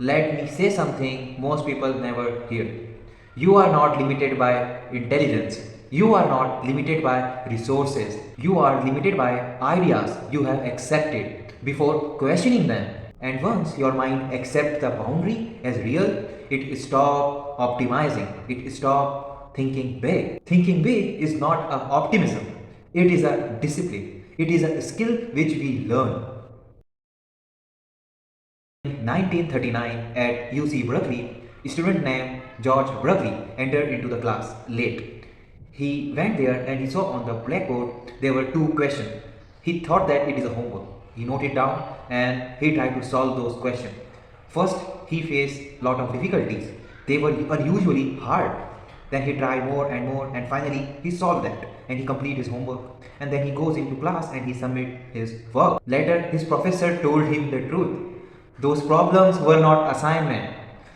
Let me say something most people never hear. You are not limited by intelligence. You are not limited by resources. You are limited by ideas you have accepted before questioning them. And once your mind accepts the boundary as real, it stops optimizing. It stops thinking big. Thinking big is not a optimism. It is a discipline. It is a skill which we learn. In 1939 at UC Berkeley, a student named George Berkeley entered into the class late. He went there and he saw on the blackboard there were two questions. He thought that it is a homework. He noted down and he tried to solve those questions. First, he faced lot of difficulties. They were unusually hard. Then he tried more and finally he solved that and he completed his homework. And then he goes into class and he submit his work. Later, his professor told him the truth. Those problems were not assignment.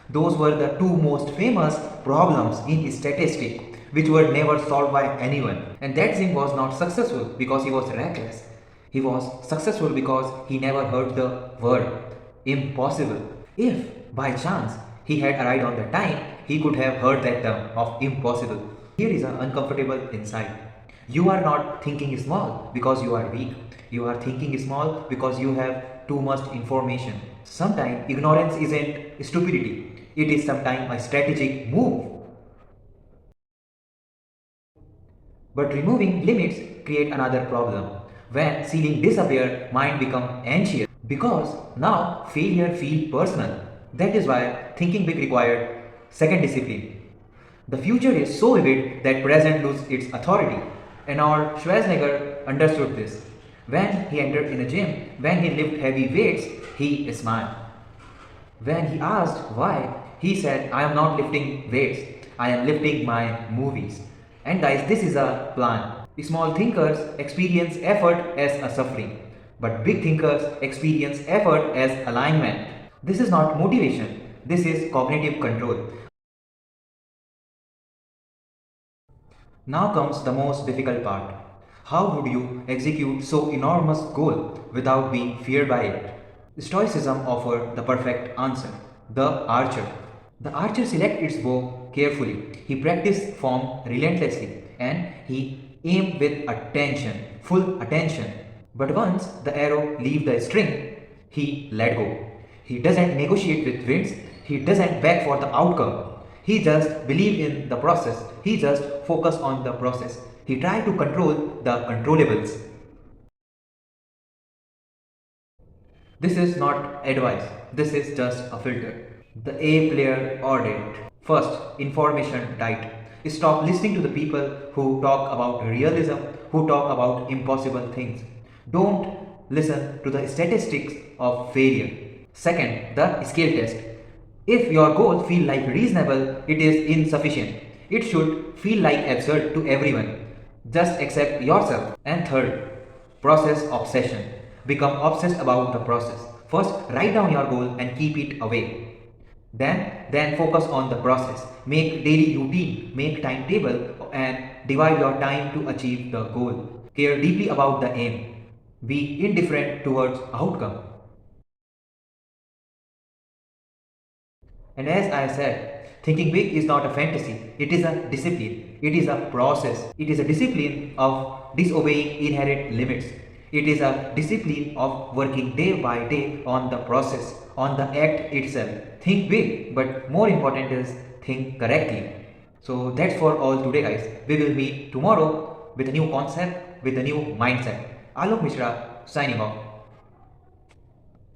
Those were the two most famous problems in statistics which were never solved by anyone. And Dantzig was not successful because he was reckless. He was successful because he never heard the word impossible. If by chance he had arrived on the time, he could have heard that term of impossible. Here is an uncomfortable insight. You are not thinking small because you are weak. You are thinking small because you have too much information. Sometimes ignorance isn't stupidity. It is sometimes a strategic move. But removing limits create another problem. When ceiling disappear, mind become anxious because now failure feel personal. That is why thinking big required second discipline. The future is so vivid that present loses its authority. And Arnold Schwarzenegger understood this. When he entered in a gym, when he lifted heavy weights, he smiled. When he asked why, he said, I am not lifting weights, I am lifting my movies. And guys, this is a plan. Small thinkers experience effort as a suffering, but big thinkers experience effort as alignment. This is not motivation, this is cognitive control. Now comes the most difficult part. How would you execute so enormous goal without being feared by it? Stoicism offered the perfect answer. The archer. The archer selected its bow carefully. He practiced form relentlessly and he aimed with attention, full attention. But once the arrow leaves the string, he let go. He doesn't negotiate with winds. He doesn't beg for the outcome. He just believed in the process. He just focused on the process. He tried to control the controllables. This is not advice. This is just a filter. The A player audit. First, information diet. Stop listening to the people who talk about realism, who talk about impossible things. Don't listen to the statistics of failure. Second, the scale test. If your goal feel like reasonable, it is insufficient. It should feel like absurd to everyone. Just accept yourself. And third, process obsession. Become obsessed about the process. First, write down your goal and keep it away. Then focus on the process. Make daily routine, make timetable and divide your time to achieve the goal. Care deeply about the aim. Be indifferent towards outcome. And as I said, thinking big is not a fantasy, it is a discipline, it is a process, it is a discipline of disobeying inherent limits. It is a discipline of working day by day on the process, on the act itself. Think big, but more important is think correctly. So that's for all today guys. We will meet tomorrow with a new concept, with a new mindset. Alok Mishra signing off.